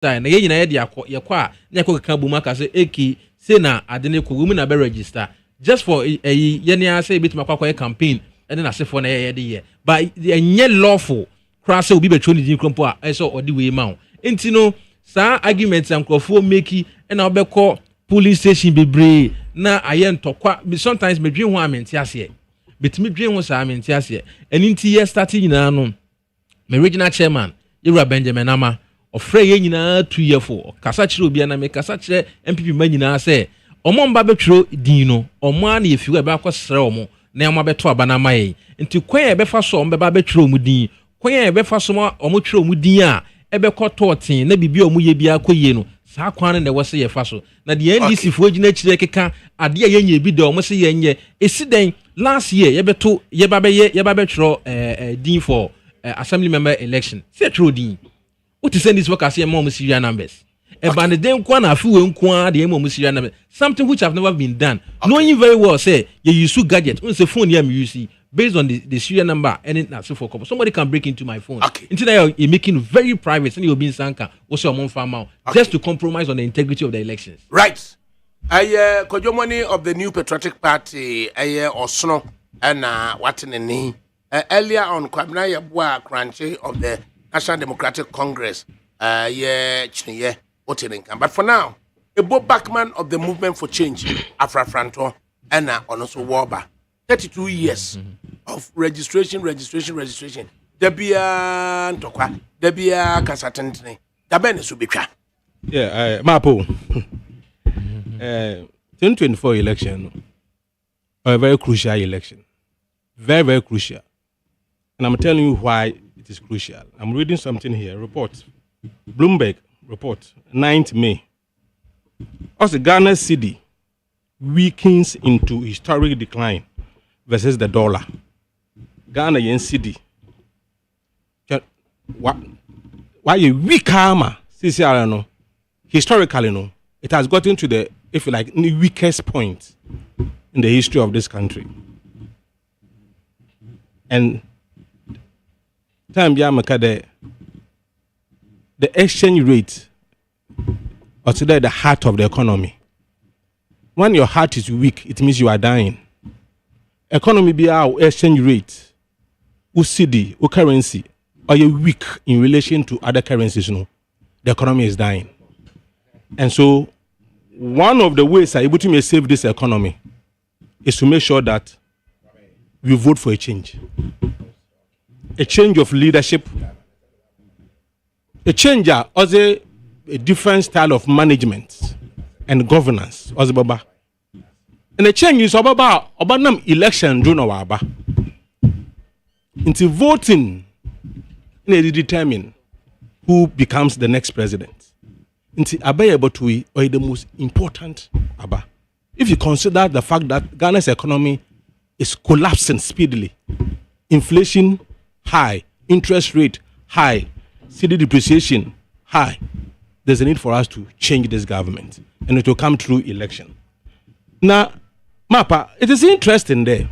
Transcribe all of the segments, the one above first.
na ye nyina ye de yakwa na yakwa ka buma ka say eki say na ade ne ko women na be register just for ye ne say bit makwa campaign and na say for na ye de ye but enye lawful cra say obi betwo ni din krompo a e so odi we ma enti no sa argument ankrofo make na obekọ police station bebre na aye ntokwa sometimes medwe ho amenti ase betimi dwe ho sa amenti ase enti ye starting nyina no my regional chairman Ira Benjamin Ama ofre ye nyina 2 year for kasa kire obi na me kasa kire MPP ma nyina say omo mba betwro din no omo na yefiwa e ba kwasere omo na omo beto aba na maye nti kwen e befa so omo ba betwro omo din kwen e befa so omo twro omo din a e bekoto tin na bibi omo ye bia koye no saa kwan na wose ye fa so na de NDC fo gina kire keka ade ye nya bi de omo se ye nye esiden last year ye beto ye ba betwro din for assembly member election say true din what is this work as say more serial numbers e ban den kwa na afi we nko de more serial numbers something which have never been done knowing very well say you use gadget on say phone here me use based on the serial number and na so for couple somebody can break into my phone into that you making very private and you being sanka what's your farm just to compromise on the integrity of the elections right Kojomoni of the New Patriotic Party Osno and Watineni earlier on Kwabena Yabwa Crunchy of the National Democratic Congress Chiniye Otininka. But for now, a Bob Backman of the Movement for Change, Afra Franto, and also Warba. 32 years of registration. Debia Ntokwa, Debia Kasatentine, Dabene Subika. Yeah, Mapo. 2024 election, a very crucial election. Very, very crucial. And I'm telling you why it is crucial. I'm reading something here. Report. Bloomberg report. 9th May. As the Ghana cedi weakens into historic decline versus the dollar. Ghana yen cedi. Why a weak armor? No. Historically, no. It has gotten to the, if you like, the weakest point in the history of this country. And time the exchange rate or today the heart of the economy. When your heart is weak, it means you are dying. Economy be our exchange rate, cedi, currency, or you weak in relation to other currencies, no, the economy is dying. And so one of the ways I able to save this economy is to make sure that we vote for a change of leadership, a change as a different style of management and governance as baba. And a change is about election do no waba. Into voting in determine who becomes the next president. Into able to be the most important aba. If you consider the fact that Ghana's economy is collapsing speedily, inflation high, interest rate high, cedi depreciation high, there's a need for us to change this government, and it will come through election. Now, Mapa, it is interesting there.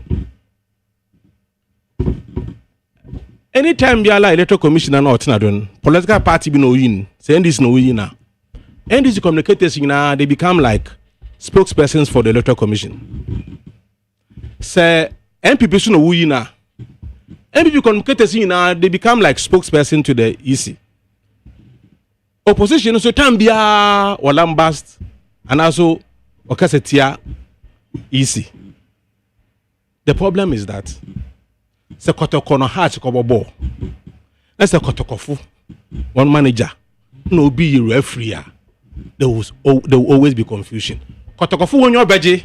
Anytime you are electoral commissioner or political party be no win, say this no win now. And these communicators now they become like spokespersons for the electoral commission. Say MPP no win now. MPP communicators now they become like spokesperson to the EC. Opposition so tambia or lambast and also okasetia EC. The problem is that se kotoko no heart ko bobo. Na se kotokofu one manager no be referee. There will always be confusion. Kotokofu won your beji,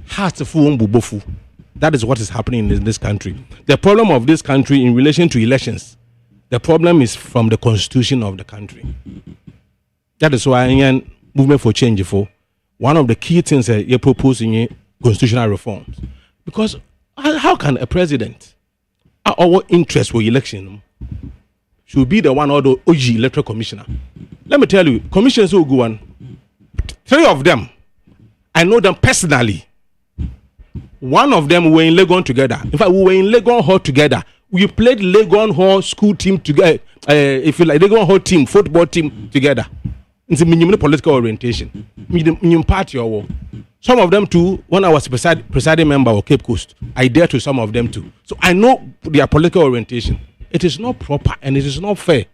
heart fu won bubofu. That is what is happening in this country. The problem of this country in relation to elections, the problem is from the constitution of the country. That is why in Movement for Change for one of the key things that you're proposing constitutional reforms. Because how can a president, our interest for election, should be the one or the OG electoral commissioner? Let me tell you, commissioners will go on. 3 of them, I know them personally. One of them were in Legon together. In fact, we were in Legon Hall together. we played Legon Hall school team together. If you like, Legon Hall team, football team together. It's a minimum political orientation. Minimum party or war. Some of them too, when I was presiding member of Cape Coast, I dare to some of them too. So I know their political orientation. It is not proper and it is not fair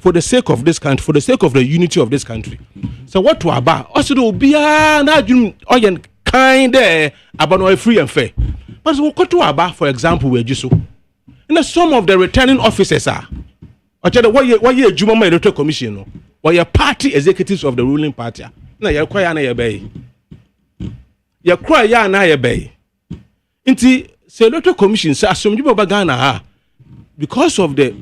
for the sake of this country, for the sake of the unity of this country. So what to about? Also, do be kind about no free and fair. But what to about, for example, where just so. And some of the returning officers are. I tell you, why you Juma Electoral Commission? Why you party executives of the ruling party? Na you cry na you bay. You cry ya na you bay. Inti say Electoral Commission say assume you Ghana ha because of the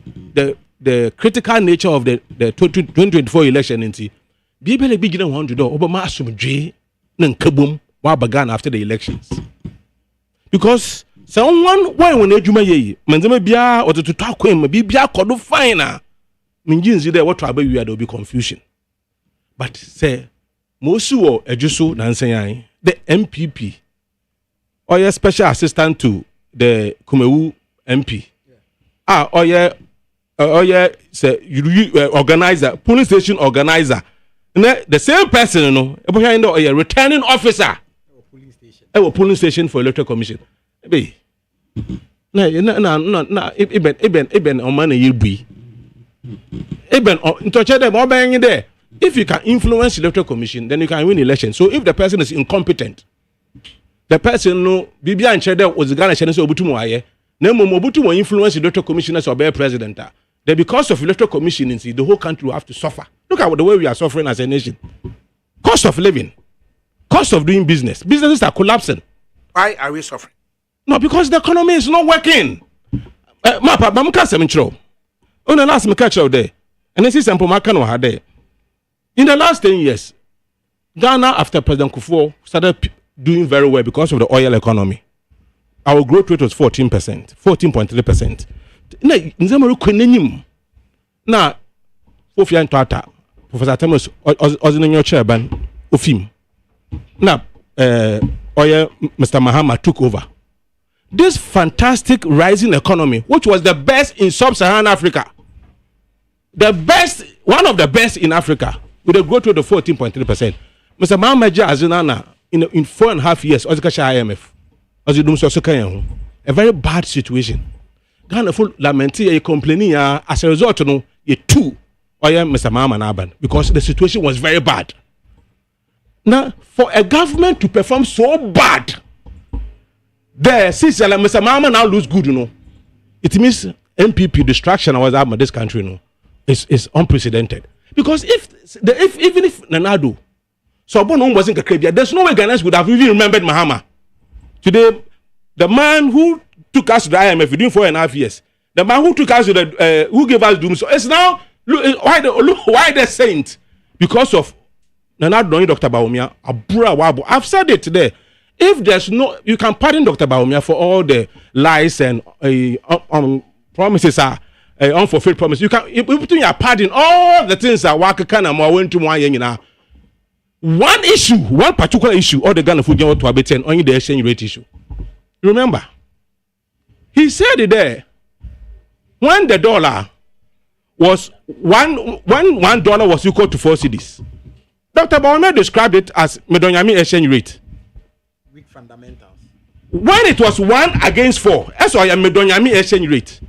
critical nature of the 2024 election inti. Be able to begin 100 Obama assume J na nkabum wa Ghana after the elections. Because someone why when ejuma ye manzema bia or to talk him be bia kodo fine na minjinzi there what about you there will be confusion. But say mosu or ejuso nansen the MPP or your special assistant to the Kumewu MP or your say you organizer police station organizer the same person you know or your returning officer police station for electoral commission be na even on man you be even to check them all there. If you can influence the electoral commission, then you can win election. So if the person is incompetent, the person no bibia and check was Ghana channel so obutumu aye na mobutu will influence the electoral commissioners or be president. Then because of electoral commission the whole country will have to suffer. Look at the way we are suffering as a nation. Cost of living, cost of doing business. Businesses are collapsing. Why are we suffering? No, because the economy is not working. Mapa, I'm can't say on the last me catch out there, and this is simple. Makano had there. In the last 10 years, Ghana after President Kufuor started doing very well because of the oil economy. Our growth rate was 14%, 14.3%. Now, in Zamaru Kunenim, now, Ofian Tata, Professor Thomas Ozinyo Chairman, Ofim. Now, oil, Mr. Mahama took over. This fantastic rising economy, which was the best in sub-Saharan Africa, the best, one of the best in Africa, with a growth rate of 14.3%. Mr. Mahamaja Azinana, in 4.5 years, IMF, a very bad situation. Ghana full lamenting, complaining as a result, you two, Mr. Mahama Naban, because the situation was very bad. Now, for a government to perform so bad, there, since Mr. Mahama now lose good, it means MPP distraction was out of this country, is unprecedented. Because even if Nanado, so wasn't a Caribbean, there's no way Ghanaians would have even remembered Mahama. Today, the man who took us to the IMF within 4.5 years, the man who took us to the who gave us doom, so it's now why the saint because of Nanado, Dr. Bawumia, Abura Wabo. I've said it today. If there's no, you can pardon Dr. Bawumia for all the lies and promises are unfulfilled promises. You can between your pardon all the things that Waka Kana went to one issue, one particular issue, all the Ghana food to abate only the exchange rate issue. Remember, he said it there when the dollar was $1 was equal to 4 cedis. Dr. Bawumia described it as Medonyami exchange rate. Fundamentals. When it was 1 against 4, that's why I'm Medonyami exchange rate.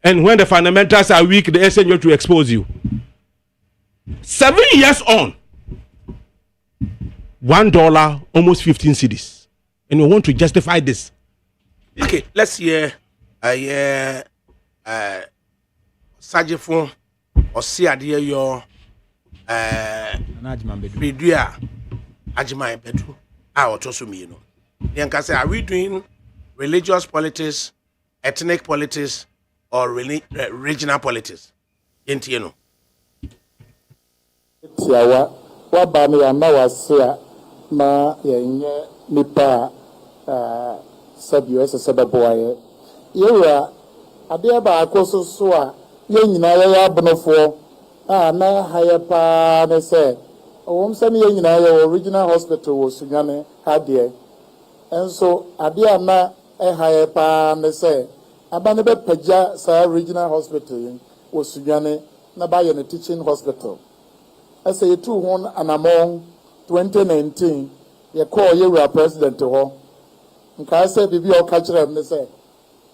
And when the fundamentals are weak, the exchange rate will expose you. 7 years on, $1, almost 15 cedis. And we want to justify this. Okay, let's hear Sajifo or Siadia your Bidua Ajima Bedu. Are we doing religious politics, ethnic politics, or regional politics? Entieno. Tiawa, wabami ya mawasia ma yenye nipa sabiyo sababuaye. Yewa adiaba akoso soa yenyina ya bonofo na hayapa ne se sani yenyina ya original hospital wo sunyane hadie. And so, Adiana Ehayapa, they say, abane be pagya sa regional hospital wo Sunyane na ba ye ne teaching hospital asa yetu hon anamon 2019 ye call ye president ho nka say bibi o ka kire me say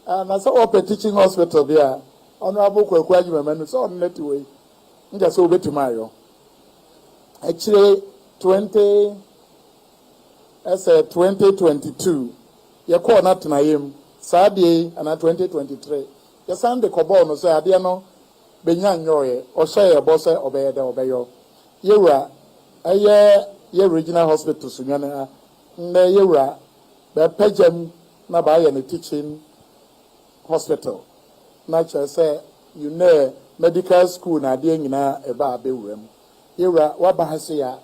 na say o teaching hospital bia honorable kwaku adwumamanu so on net way nja so obetima ayo actually 2022 ye call na tenayem saade ana 2023 ye sande kobo no so ade no benya nyoye o hye ye bo se obeyede obeyo yewura ye regional hospital Sunyane na yewura be pagem na ba ye ne teaching hospital na say you know medical school na ade nyina e ba abewuram yewura wa ba hase ya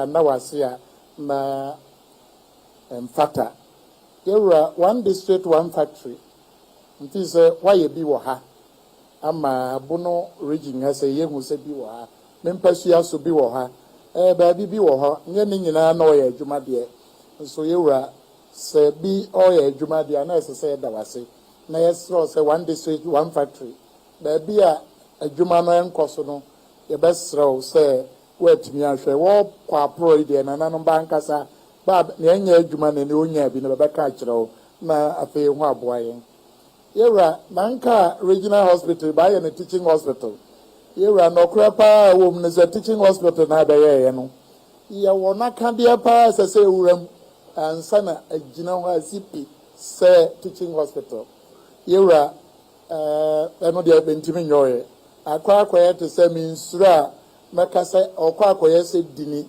na wase ya na mfata yewura one district one factory nti say why ye bi wo ha ama bono region ha say yehu say bi wo ha mempasua so bi wo ha ba bi wo ho nye ni nyina na o ye adwuma de so yewura say bi o ye adwuma de na say da wase na yes say one district one factory ba bi a adwuma no enkoso no ye besrew say wetumi ahwe wo kwa pro ide na nanom bankasa ba na enya adwuma na ne onya bi na beka kirew na afi ho aboaye yewura nanka regional hospital ba ye na teaching hospital yewura no krapa wo mu na teaching hospital na ba ye no ye wo na ka de pa se wuram ansa na agina ho asipi se teaching hospital yewura eno de bentimi nyoye akwa to se minsura makasa okwa akoye se dini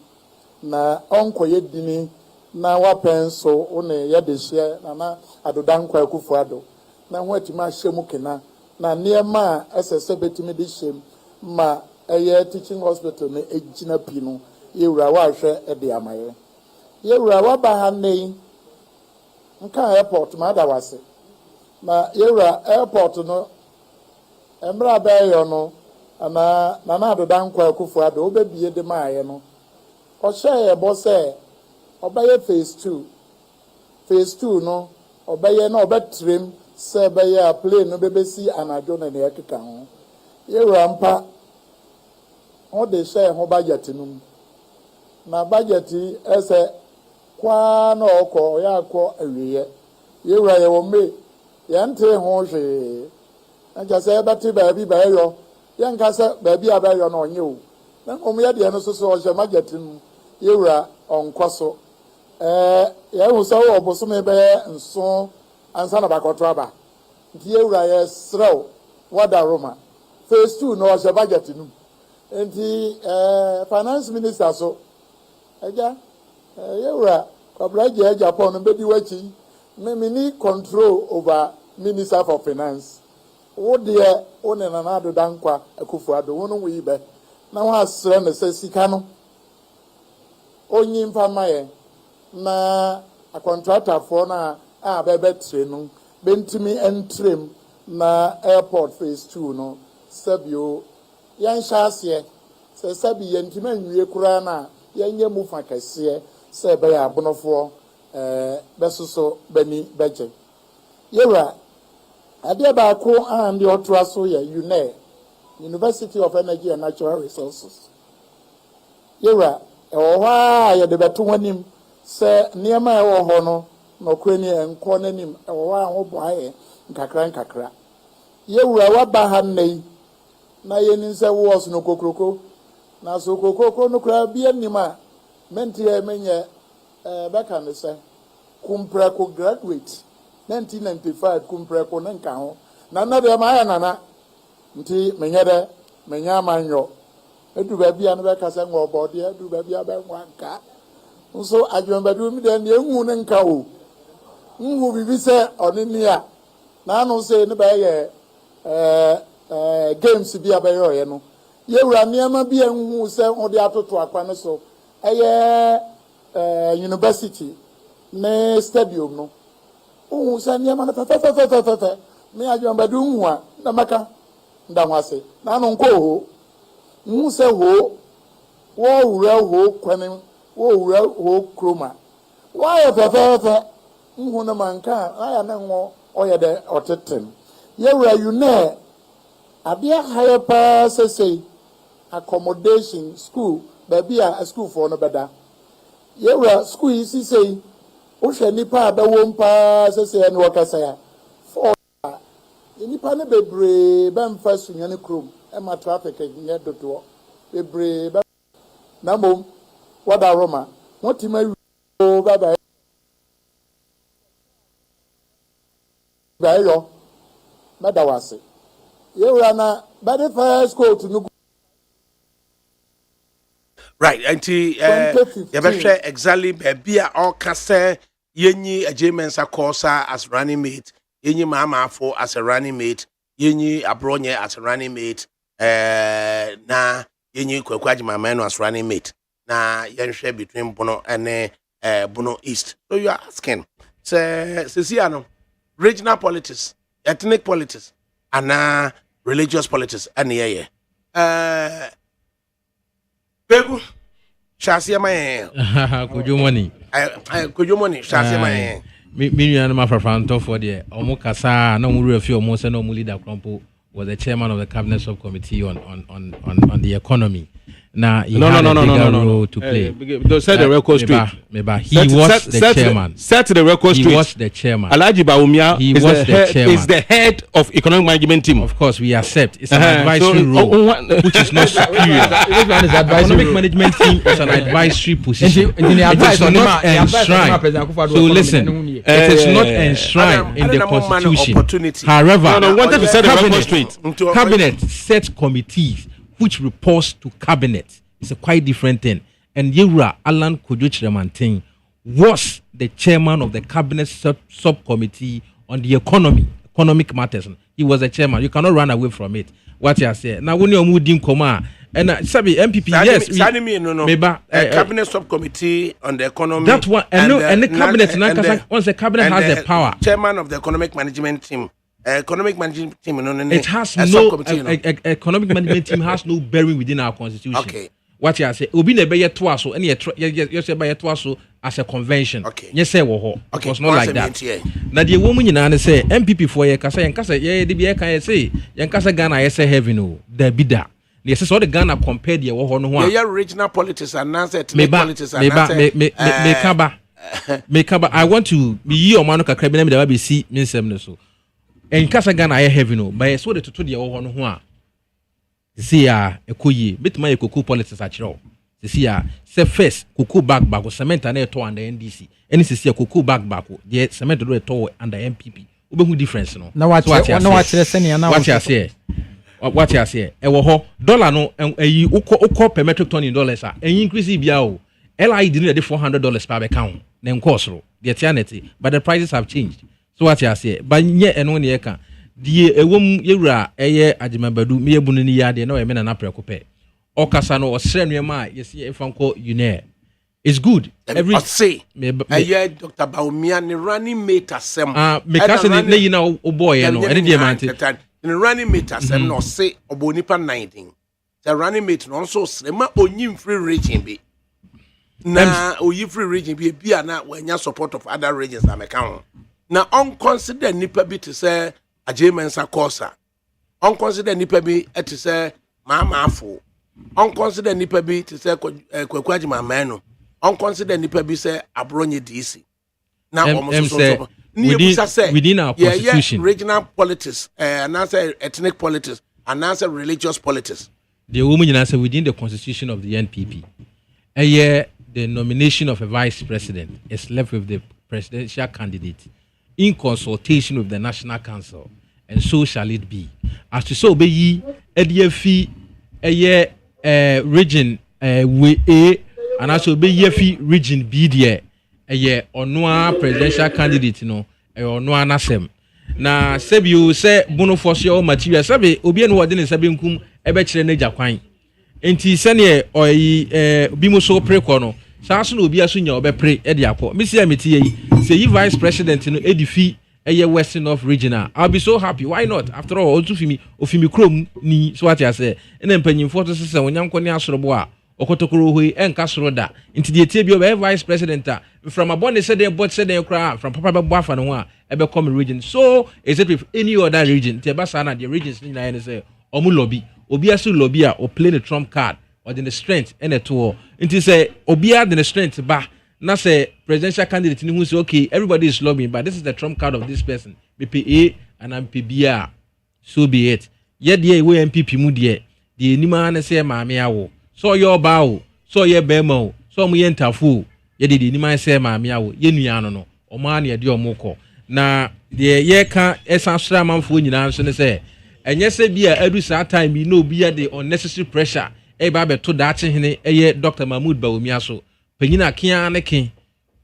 na onkoye dini na wapenso one ye de hye na adodankwa akufu ado na ho atima hyemu kena na niema esese betimi de hyem ma eye teaching hospital na ejina pinu yewura wa hwe e de amaye yewura wa ba ha nei nka airport ma da wase na yewura airport no emra ba yo no na adodankwa akufu ado obebie de maaye no o hye bo se obaye phase 2 no obaye na obetrim se baye plane no bebesi anajo na ne yakeka ho yewura mpa o de hye ho budget num na budget ese kwa na okọ ya akọ awiye yewura ye wo me yante ho hwe anja se bati ba bi ba yo yanka se ba bi abayo na onye o na omu ye de no so o hye budget num yewura onkoso ya hu so oboso me be nso ansa na bakoto aba nti yewura ye srew wada roma phase 2 no hye budget num nti finance minister so eja yewura kwabraje Japan no bedi wachi me ni control over minister for finance wo de one na na adodankwa akufu ado wono wi be na wa asre na se sika no onyi mfamaye na a contractor for na bebe trenu bentimi entrem na airport phase 2 no sabio yan hyase se sabi yentimi anwie kura na yanye mu fa kase se be ya abonofo besoso bani beje yewura ade ba ko and the otraso ya University of Energy and Natural Resources yewura ewoha ya de beto wanim se niema ewo ho no no kwani enko nanim ewoha ho boaye nkakra yewura waba ha nei na yeni nse wo so no kokroko na so kokoko no kra bia nima menti e menye beka ne se kumprako graduate 1995 kumprako na nka ho na de ma ya nana nti menye de menya manyo edu ba bia no beka se ngo bode edu ba bia ba nka nso adwembadu mi de ne ehu ne nka o nhu bibi se onini a na anu se ne ba ye games bi abayo ye no yewura niema bi enhu se ode atoto akwa ne so eye university ne stadium no o se niema na tata me adwembadu hu a na maka ndahwase na anu nko ho nhu se ho wo wura ho kwanem wo wura ho kroma wa ya tata nhu na manka aya na ngo oye de otetem yewura you know abia higher pa say accommodation school baby a school for no beda yewura school yi say o hwe nipa abawo mpa say no wakasa ya for nipa ne bebre ba mfa sunyane krom e ma traffic nye dodo bebre ba na mom wada roma wotima o baba bayo madawase yewura na bade fire school to no right anti yebehwe exactly baby a all kase yenyi ajemensa course as running mate yenyi mama afo as a running mate yenyi abronye as a running mate na yenyi kwakwaji mama no as running mate na yenhwe between Bono and Bono East. So you are asking se regional politics, ethnic politics, and religious politics and Begu Shasia my could you money? Could you money? Shasia my Million Mafra for the Omukasa, no more of your most no leader Crumpo was the chairman of the cabinet subcommittee on the economy. Now he had a bigger role to play. Set the record straight. He was the chairman. Set the record straight. He was the chairman. Alhaji Baumia is the head of economic management team. Of course, we accept. It's an advisory role, which is not superior. Economic management team is an advisory position. It is not enshrined. So listen, it is not enshrined in the constitution. However, wanted to set the record straight. Cabinet sets committees which reports to cabinet. It's a quite different thing. And Yewura Alan Kojo-Kyerematen was the chairman of the cabinet subcommittee on the economic matters. He was the chairman. You cannot run away from it. What you say now? When you move in coma and Sabi MPP, yes, cabinet subcommittee on the economy. That one and the cabinet. Once the cabinet has the power, chairman of the economic management team. Economic management team, it has no economic management team has no bearing within our constitution. Okay. What you say? Obi na be yet twaso, and you say by twaso as a convention. Okay. Yes, say wo. Okay. It was not like that. Now the woman nyina say MPP for ye kasa ye de be kan say ye kasa Ghana ye say heaven o. Da bida. Yes, so the Ghana compared ye wo ho no ho. Yeah, regional politics and ethnic politics and Mekaba. I want to be you omano kakra bi na me da be see me nsem no so. En kasa Ghana ye heaven o. But so the to de wo ho no ho a. See ya ekoyi bituma ye koku politics a kire o. See ya say first koku back cement na e to under NDC. Any see ya koku back the cement do e to under MPP. Obehu difference no. Na what kire senior na what you say. What you say? E wo ho dollar no eyi ukọ per metric ton in dollars a increase bia o. LI didn't $400 per account. Then cost the eternity, but the prices have changed. So what you say? But yet and when you can, the wom yura ajimabadu me ebunu ni yade no e me na preoccupy. Okasa no osrenu ma yes if uncle une. It's good. Every say Dr. Baumia ni running mate asem. Me kasa ne yina o boy no ene die mante. Ni running mate asem no say obonipa 19. The running mate no so srema onyim free region be. Na oyi free region be bia na wanya support of other regions na meka. Na unconsider nipa bi to say ajemensa kosa. Unconsider nipa bi to say mama afo. Unconsider nipa bi to say kwakwaji mama no. Unconsider nipa bi say abronye DC. Na almost within our constitution. Regional politics, and answer ethnic politics, and answer religious politics. The woman answer within the constitution of the NPP. The nomination of a vice president is left with the presidential candidate in consultation with the National Council, and so shall it be. As to so be ADFI region A and also be yefi region B there onwa presidential candidate no onwa nasem na sebi you say bono for your material sebi obi no wode ne sebi nkum ebe kire na jakwan enti sene bimo so preko no saaso na obi aso nya obepre e de akọ mesi ameti yi say you vice president no edifi western north regional. I'll be so happy. Why not? After all, also ofimi krom ni so what I say. And then penyimfo to say wonyam ko ni asorobo a okotokoro hoi enka soro da nti de tie bi o be vice president from abone said they bought said they cry from papa be afa no ho a e be come region so is it with any other region tie ba sa na the regions ni na say omu lobby obi asu lobby a o play the trump card or the strength and it to nti say obi a the strength ba na say presidential candidate ni who say okay everybody is lobbying but this is the trump card of this person BPA and MPBA so be it ye de we MPP mu de enima na say maame awo so your bawo so ye bema o so mo ye ntafo ye de enima say maame awo ye nua no o ma na ye de o moko na de ye ka esan sra manfo nyina so ne say enye se bia adu sa time bi no bia de unnecessary pressure e ba beto dache hene eye Dr. Mahmoud Bawumia so panyina kia ne kin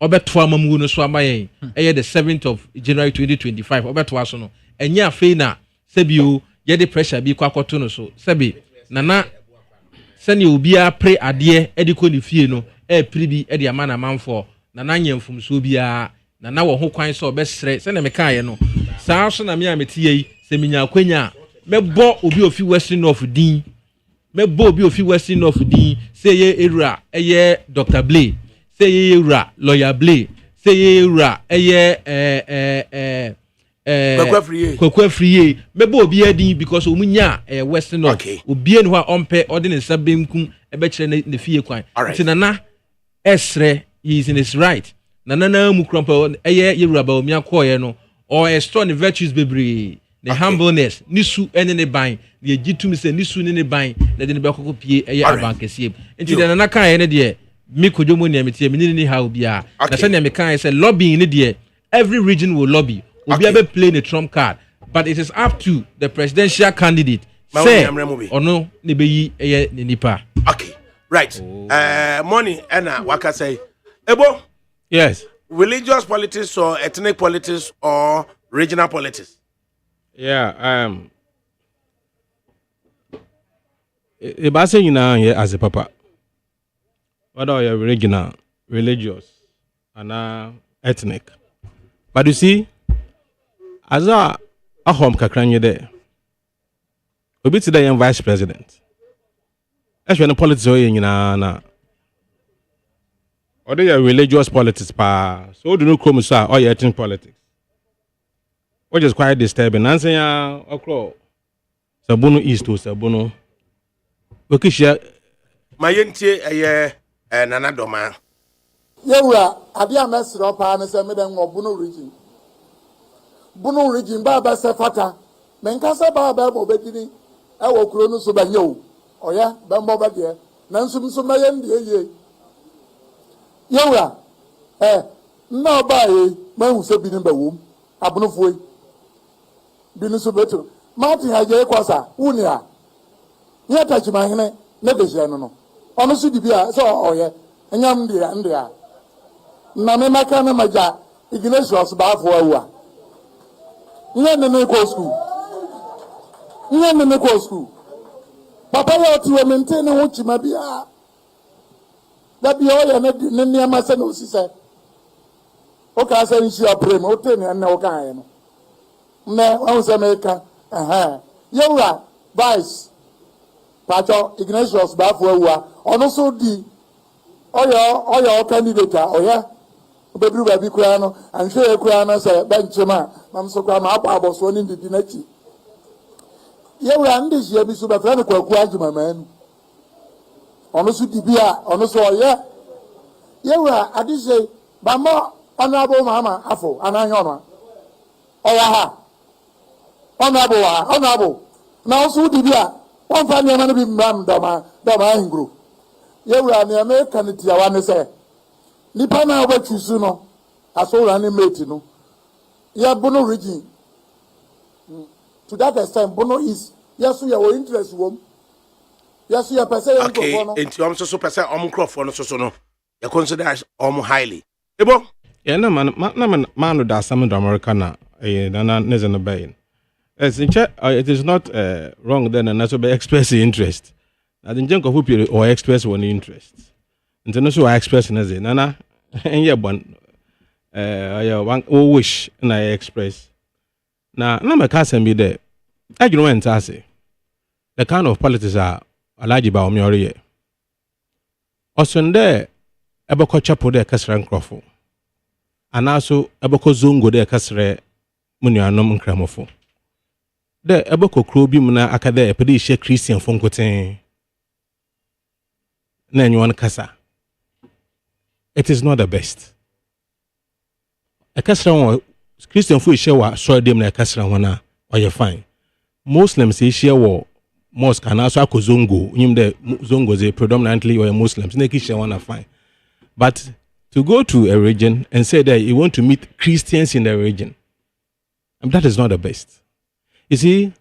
obeto amamu no so amayen eye the 7th of January 2025 obeto aso no enye afei na sebio ye de pressure bi kwakoto no so sebi nana sani obia pre ade e ko ni fie no e pri bi e de amana manfo nana nyemfum so bia nana wo ho kwan so obesre se na mekaye no saa so na me ametie yi se minya kwanya mebo obi ofi Western North din mebo obi ofi Western North din say ye era eye Dr. Blay say ye era lawyer Blay say ye era eye kwekwe free mebo obi adin because omunya Western North obi enu a ompe odin nsabemkum ebe kire ne fie kwan tinana esre he is in his right nana mu krompa eye yewura ba omia koye no or store the virtues bebre the humbleness nisu ene ne ban the agitumi se nisu ne ban na de ne bekoko pie eye abankese enti de nana kan ene de mi kojomo ne metie mi ni ha obia na se ne me kan say lobbying ne de every region will lobby obi abe play the trump card but it is up to the presidential candidate say ono ne beyi eye ne nipa. Okay, right. Money and waka say ebo Yes. Religious politics or ethnic politics or regional politics? Yeah, if say here as a papa, whether you're regional, religious, and ethnic. But you see, as a home kakranye there, we be today young vice president. That's when the politics are na. Or they are religious politics pa. So do no come sa or ethnic politics. Which is quite disturbing. Nancy ya okro. Sabono east to Sabono. Okishia Mayentie nana doma. Yewura ade a mesro pa na se me den obuno region. Bunu region ba ba se fata. Menka se ba ba mo bedini e wo kuro no so banye o. Oya ba mo ba de. Nanso so mayen de ye. Yewura na ba ye ma hu se binin ba wom. Abuno foi. Binu so beto. Martin haje kwasa uni a. Ye tachima hene ne de je no. Ono so dibia so oye. Enyam ndia. Na me maka na maja Ignatius ba afọ awu. Nye ne go school. Papa ya ti we maintain ho chima bia. Da bia o ya ne niam se no osise. O ka se nshi aprem o te ne na o ka ye no. Ne o se me ka Yewura vice Pacho Ignatius ba afọ awu ono so di oya candidate oya obedru ba bi kura no anhwe kura no se benchema mam so kwa ma akwa aboso ni ndidi nachi Yewura ndi je bi so ba fra ne kwaku ajuma manu ono so dibia ono so oya Yewura adise ba mo honorable mama afo ananyo no oya ha honorable na so dibia won fa ne ma bi mbam dama ngro Yewura ne America ne tia wane se nipa na obachusu no asowura ne mate no ya bono region to that extent bono is yaso ya wo interest wom yaso ya pese ya nkofo no enti om so pese om nkofo no so no ya consider om highly ebo yeah na man da some in America na na nezen bayin as in it is not wrong then and also be express interest. I didn't think of who or express one interest. International express nana and yeah one one wish and I express. Now my cousin be there. I don't want to say the kind of politics are large about me already. Osonde ebeko chapo de kasra nkrofo. Anaso ebeko zongo de kasre munuanom nkramofo. De ebeko kro bi mu na akade epede hye Christian fo nkoten. Na anyone kasa. It is not the best. A kasra won Christian fo hye wa so dem na kasra wona oye fine. Muslims hye wo mosque and also akozongo him the zongo they predominantly or Muslims na hye wona fine. But to go to a region and say that you want to meet Christians in the region, that is not the best. You see,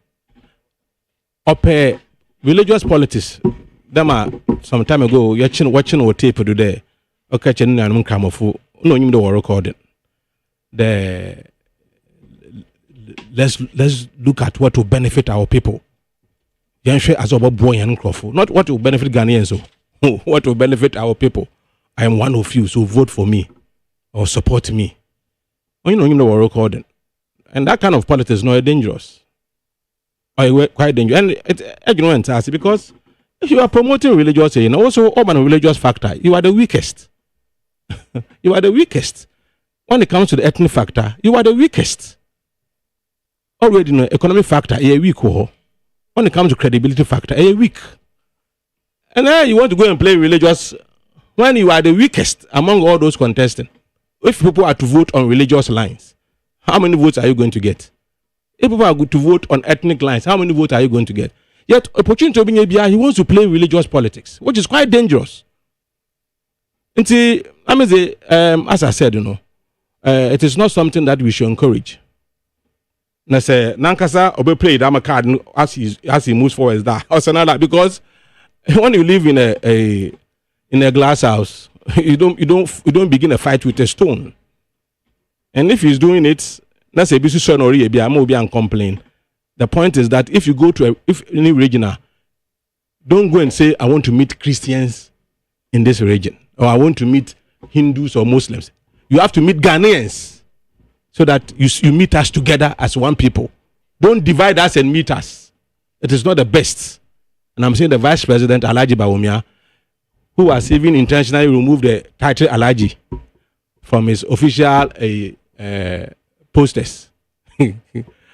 religious politics. Some time ago, you're watching what tape do there. Okay, no recording. Let's look at what will benefit our people. Not what will benefit Ghanaians. What will benefit our people. I am one of you, so vote for me or support me. Recording. And that kind of politics is not dangerous. Or quite dangerous. And it's ignorant because if you are promoting religious, also urban religious factor, you are the weakest. You are the weakest. When it comes to the ethnic factor, you are the weakest. Already, economic factor, you're weak. When it comes to credibility factor, you're weak. And now you want to go and play religious when you are the weakest among all those contesting. If people are to vote on religious lines, how many votes are you going to get? If people are to vote on ethnic lines, how many votes are you going to get? Yet, opportunity to be he wants to play religious politics, which is quite dangerous. And see, as I said, it is not something that we should encourage. And I say, Nankasa obe play that card as he moves forward that. Also not that because when you live in a glass house, you don't begin a fight with a stone. And if he's doing it, let's say and complain. The point is that if you go to any regional, don't go and say I want to meet Christians in this region or I want to meet Hindus or Muslims. You have to meet Ghanaians so that you meet us together as one people. Don't divide us and meet us. It is not the best. And I'm saying the Vice President Alhaji Bawumia, who has even intentionally removed the title Alhaji from his official posters.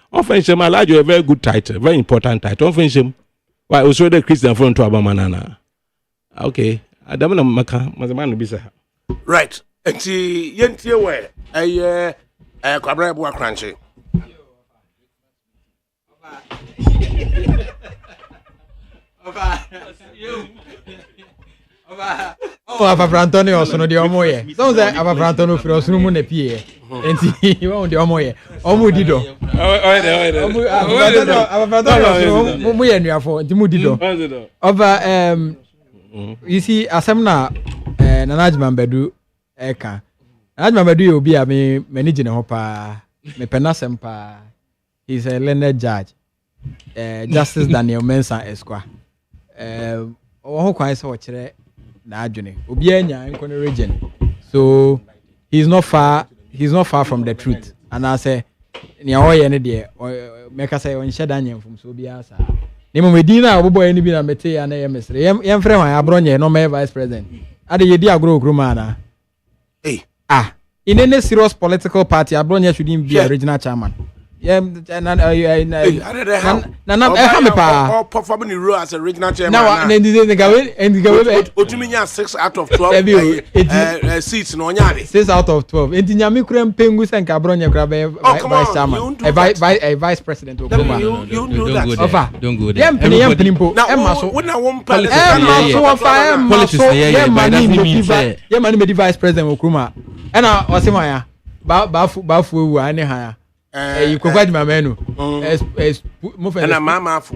Offensive Alhaji, a very good title, very important title. Offensive, why also the Christian front to Abamanana. Okay, I don't know Maka. Right. Enti yentie we kwabra bo akranche. Papa Antonio sono di omoye. So say Papa Antonio firo sunu mu na pie. Enti won di omoye. Omu dido. Papa Antonio mu ye nuafo, enti mu dido. Over you see asem na Nanajman Bedu eka. Nanajman Bedu ye obi a me manage ne ho pa. Me penasem pa. He's a learned judge. Justice Daniel Mensah Esquire. Ho kwan se wo kire na adwene obi anya in the region, so he's not far from the truth. And I say near oye ne de make say on sheda nyem from so bia sa ne mo medina obo boy ne bi na mete ya na ye mesre yem frɛ wan abronye no my vice president ade ye di agro groma na in any serious political party abronye shouldn't be a regional chairman. Performing the role as a regional chairman. Now, and the 6 out of 12 seats no nyari. 6 out of 12. And Nyami Krem Pengus and Cabronia Grabe vice chairman. A vice president. You do that. Don't go there. Now, vice president Okruma. And I was saying, Bafu, I higher. You could my menu. And a mama for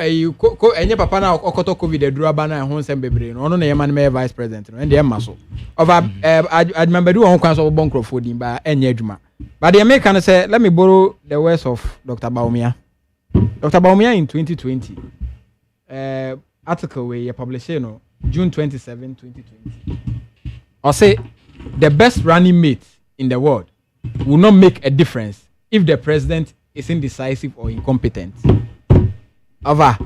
you any papa na okoto covid the durabana and honsem bebre no na yema na vice president and the maso of I remember do on kwan so bonkro fodin ba enye adwuma but the American say let me borrow the words of Dr. Bawumia in 2020 article where you published June 27 2020 or say the best running mate in the world will not make a difference if the president is indecisive or incompetent. Ava,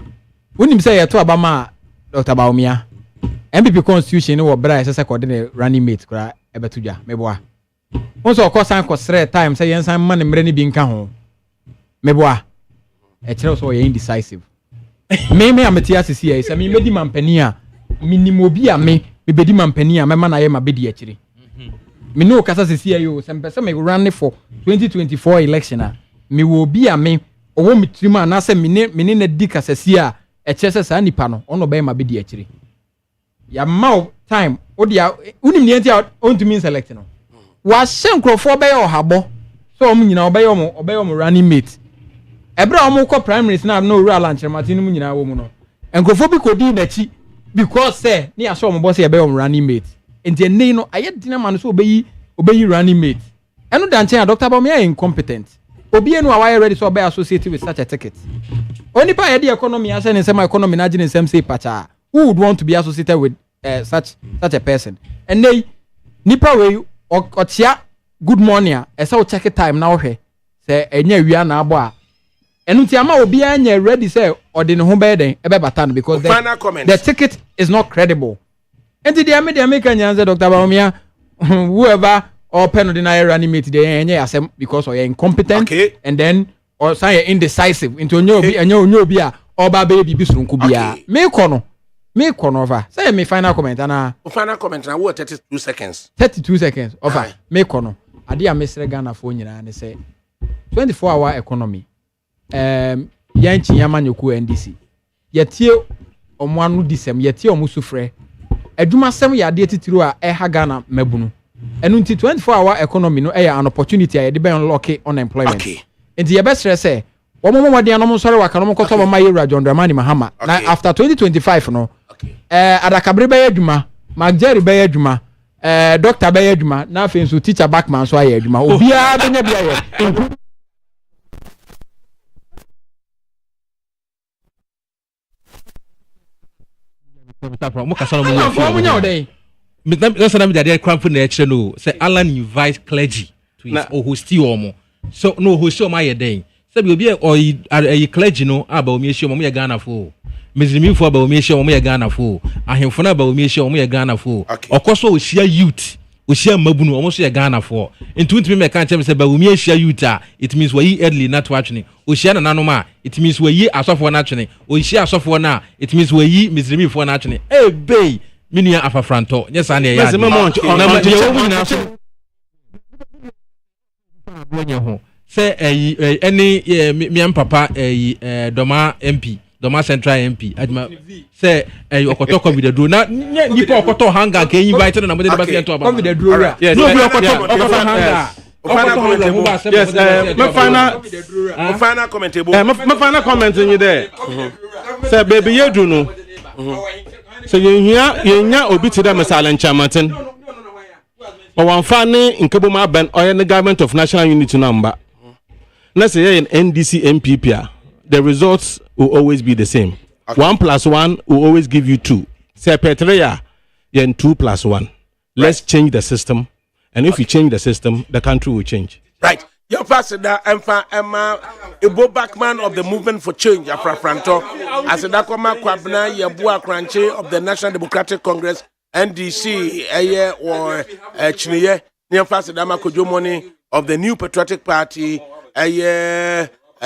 when you say to Obama, Dr. Bawumia, MPP constitution no bra ese coordinate running mate kra ebetudwa meboa onso okosan kosre time say yensan man mre ni bi nka ho meboa e kire so ye indecisive me ameti asisi e say me medi mampani a minimo bi a me bedi mampani a me ma na ye ma bedi akire me no kasa sisi ayo se mpese me run for 2024 election a me wo bi a me owo mitrima na se me na di kasasi a e kire se sa nipa no ono be ma bedi akire ya ma time odia unim nienti on to mean select no wa senkrofo be ohabo so om nyina obey mo running mate ebra om ko primaries na no rural and chermati no nyina wo mu no enkrofo bi kodi na chi because say ni aso om boss be om running mate enti enei no aye dina man so obeyi running mate eno dan chen Dr. Bawumia are incompetent obi enu awa ready so be associated with such a ticket only pa the economy ase ne sema economy na gine sem say pacha who would want to be associated with such a person and they nipa we otia good morning e say o check time na wo hwe say enya wia na abo a enu ti ama obi anya ready say odi ne ho be den e be bata no because the ticket is not credible and the American nyanze Dr. Bawumia whoever or pen the running mate dey enya asem because or incompetent and then or say indecisive into onyo obi a oba baby bi surunku bia me kono over say me final comment na what 32 seconds over me kono ade a mesre Ghana fo nyina ne say 24-hour economy yanchi yamanyoku NDC yetie omwanu disem yetie omusufre adwuma sem ya ade titiro a eha Ghana mabunu enu nti 24-hour economy no an opportunity a de be unlock unemployment nti ye be stress womo mo de anom sori waka no koto bo mayura John Dramani Mahama na after 2025 no ADAKABRI be adwuma Magjerry be adwuma doctor be adwuma na afi nso teacher backman so aye adwuma obia be nya bia ye mo kasa no mo nya odai that's what I'm cramping the extra no say Alan invite clergy to his hosti omo so no hosti omo aye den say bi obi e clergy no aba omi ehia omo ye Ghana fo mezimi fo aba omi ehia omo ye Ghana fo ahemfo na aba omi ehia omo ye Ghana fo okoso ohia youth ohia mabunu omo so ye Ghana fo into me kan chem say ba omi ehia youth a it means we early na to atwene ohia na nanom a it means we yi asofo na atwene ohia asofo na it means we yi mezimi fo na atwene bay minia afafranto nyesa na ya na ma ye wo nyina so bonye ho say any miam papa Doma MP Doma Central MP adma say okoto covid duro na nipa okoto hanga ka invite na mo de ba to aba covid duro ra no bi okoto hanga my final comment in you there say baby you do no so yenya obi ti da masala nchamaten o wan fa ne nkeboma ben oye the government of national unity number na say NDC MPP the results will always be the same 1 + 1 will always give you 2 say petrea yen 2 + 1 let's change the system and if we change the system the country will change right. Your pastor Emma Ebo Backman of the Movement for Change, Afrafranto, as a Dakoma Kwabna, Yabua Cranche of the National Democratic Congress, NDC, or Chiniye, near Pastor Dama Kojomoni of the New Patriotic Party,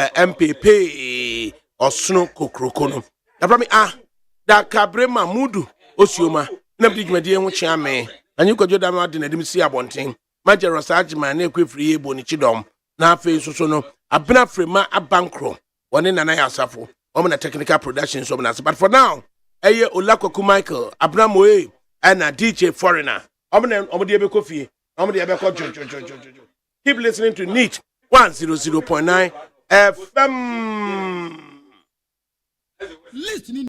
MPP, or Sno Kokrokono. ADAKABRI Mamudu, Osioma, Nabdi Median Chame, and you could do that in a Dimisia Bonting. Major Sajman ne kwefriye boni chidom na afi so no abena frema abankro woni nana ya asafo o na technical production so na but for now Olakoku Michael Abna Moe and DJ Foreigner o de ebe kofi o de ebe ko keep listening to NEAT 100.9 FM.